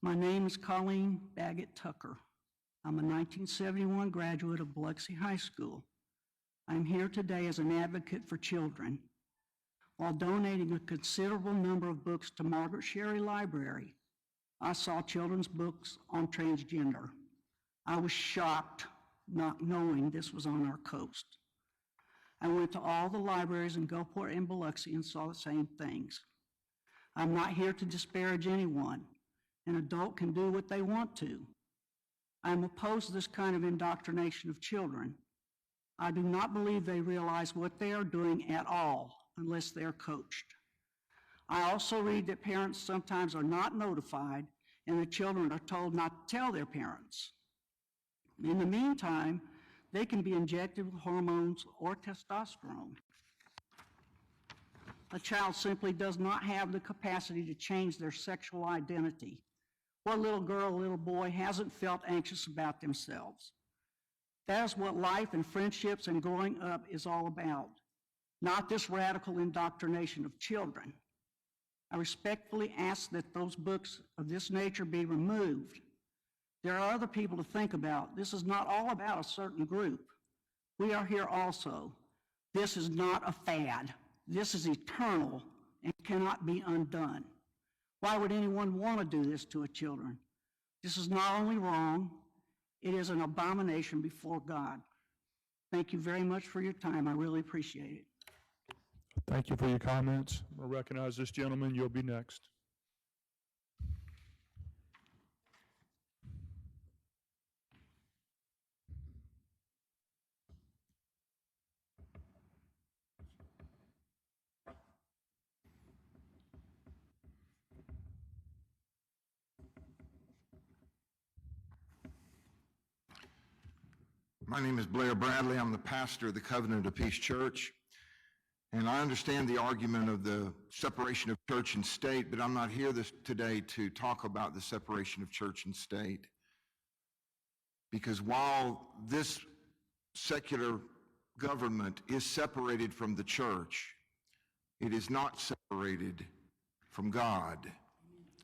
My name is Colleen Baggett Tucker. I'm a 1971 graduate of Biloxi High School. I'm here today as an advocate for children. While donating a considerable number of books to Margaret Sherry Library, I saw children's books on transgender. I was shocked not knowing this was on our coast. I went to all the libraries in Gulfport and Biloxi and saw the same things. I'm not here to disparage anyone. An adult can do what they want to. I'm opposed to this kind of indoctrination of children. I do not believe they realize what they are doing at all unless they are coached. I also read that parents sometimes are not notified and the children are told not to tell their parents. In the meantime, they can be injected with hormones or testosterone. A child simply does not have the capacity to change their sexual identity. What little girl or little boy hasn't felt anxious about themselves? That is what life and friendships and growing up is all about, not this radical indoctrination of children. I respectfully ask that those books of this nature be removed. There are other people to think about. This is not all about a certain group. We are here also. This is not a fad. This is eternal and cannot be undone. Why would anyone want to do this to a children? This is not only wrong, it is an abomination before God. Thank you very much for your time. I really appreciate it. Thank you for your comments. I'll recognize this gentleman. You'll be next. My name is Blair Bradley. I'm the pastor of the Covenant of Peace Church. And I understand the argument of the separation of church and state, but I'm not here today to talk about the separation of church and state. Because while this secular government is separated from the church, it is not separated from God.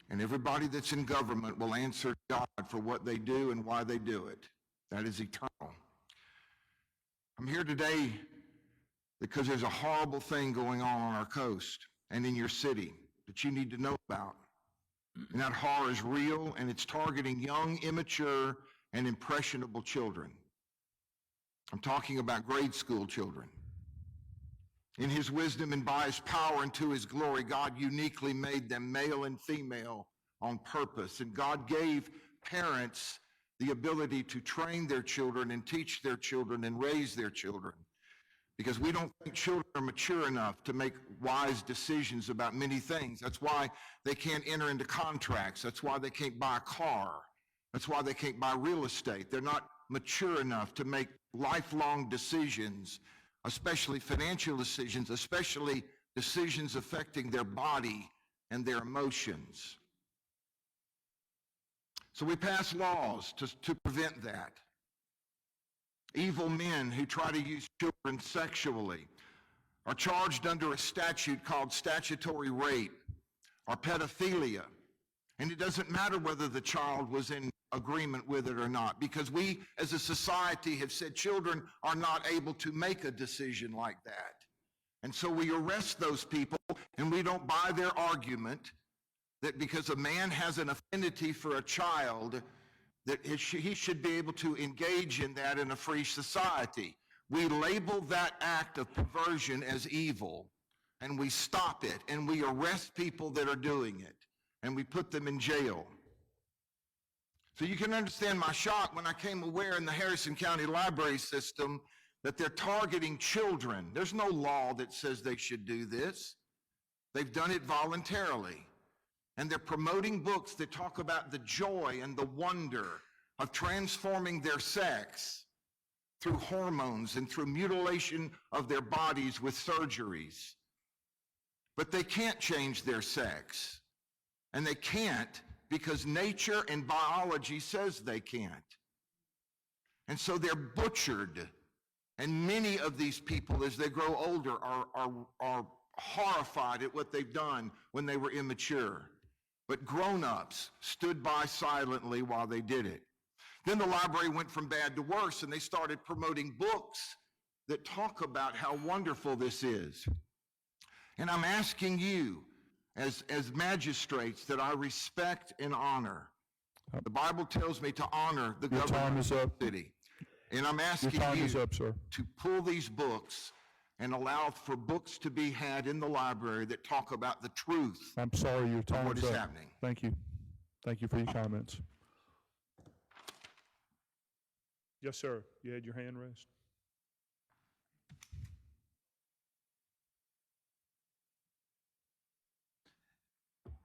And everybody that's in government will answer God for what they do and why they do it. That is eternal. I'm here today because there's a horrible thing going on our coast and in your city that you need to know about. And that horror is real, and it's targeting young, immature, and impressionable children. I'm talking about grade school children. In his wisdom and by his power and to his glory, God uniquely made them male and female on purpose. And God gave parents the ability to train their children and teach their children and raise their children. Because we don't think children are mature enough to make wise decisions about many things. That's why they can't enter into contracts. That's why they can't buy a car. That's why they can't buy real estate. They're not mature enough to make lifelong decisions, especially financial decisions, especially decisions affecting their body and their emotions. So we pass laws to prevent that. Evil men who try to use children sexually are charged under a statute called statutory rape or pedophilia. And it doesn't matter whether the child was in agreement with it or not, because we as a society have said children are not able to make a decision like that. And so we arrest those people, and we don't buy their argument that because a man has an affinity for a child, that he should be able to engage in that in a free society. We label that act of perversion as evil, and we stop it, and we arrest people that are doing it, and we put them in jail. So you can understand my shock when I came aware in the Harrison County Library System that they're targeting children. There's no law that says they should do this. They've done it voluntarily. And they're promoting books that talk about the joy and the wonder of transforming their sex through hormones and through mutilation of their bodies with surgeries. But they can't change their sex. And they can't because nature and biology says they can't. And so they're butchered. And many of these people, as they grow older, are horrified at what they've done when they were immature. but grown-ups stood by silently while they did it. Then the library went from bad to worse, and they started promoting books that talk about how wonderful this is. And I'm asking you, as magistrates that I respect and honor, the Bible tells me to honor the Your time government is of up. the city. And I'm Your asking time you is up, sir. to pull these books and allow for books to be had in the library that talk about the truth I'm sorry, your of time what is is up. happening. Thank you. Thank you for your comments. Yes, sir. You had your hand raised.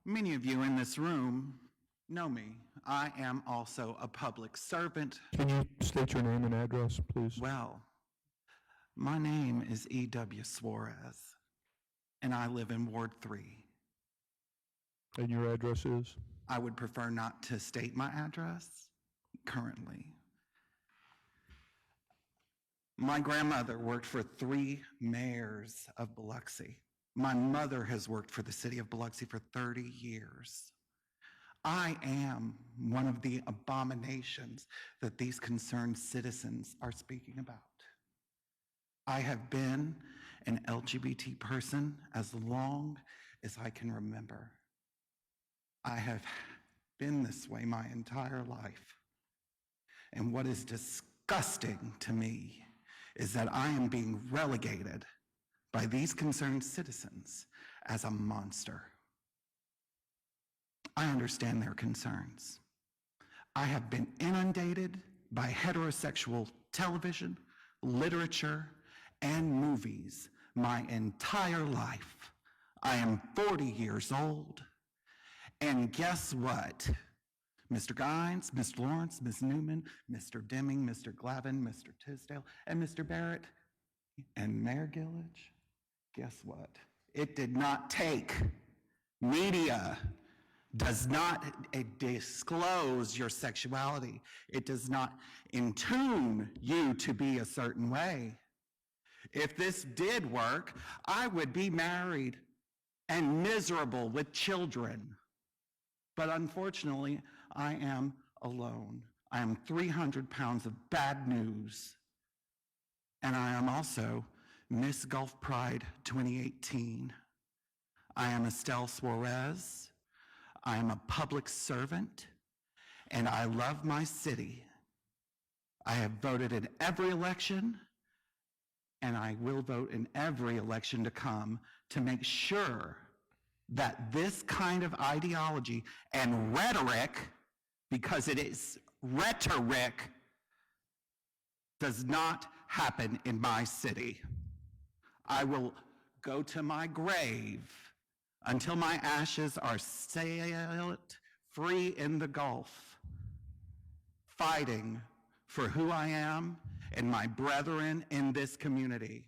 Many of you in this room know me. I am also a public servant. Can you state your name and address, please? Well, my name is EW Suarez, and I live in Ward 3. And your address is? I would prefer not to state my address currently. My grandmother worked for 3 mayors of Biloxi. My mother has worked for the city of Biloxi for 30 years. I am one of the abominations that these concerned citizens are speaking about. I have been an LGBT person as long as I can remember. I have been this way my entire life. And what is disgusting to me is that I am being relegated by these concerned citizens as a monster. I understand their concerns. I have been inundated by heterosexual television, literature, and movies my entire life. I am 40 years old, and guess what? Mr. Gines, Mr. Lawrence, Ms. Newman, Mr. Deming, Mr. Glavin, Mr. Tisdale, and Mr. Barrett, and Mayor Gillage, guess what? It did not take. Media does not disclose your sexuality. It does not intune you to be a certain way. If this did work, I would be married and miserable with children. But unfortunately, I am alone. I am 300 pounds of bad news. And I am also Miss Gulf Pride 2018. I am Estelle Suarez. I am a public servant, and I love my city. I have voted in every election, and I will vote in every election to come to make sure that this kind of ideology and rhetoric, because it is rhetoric, does not happen in my city. I will go to my grave until my ashes are sailed free in the Gulf, fighting for who I am and my brethren in this community.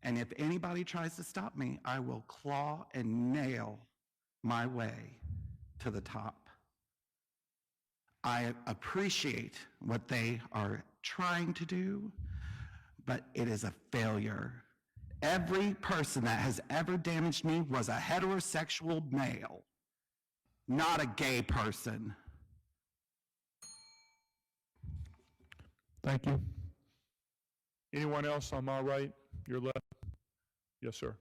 And if anybody tries to stop me, I will claw and nail my way to the top. I appreciate what they are trying to do, but it is a failure. Every person that has ever damaged me was a heterosexual male, not a gay person. Thank you. Anyone else on my right, your left? Yes, sir.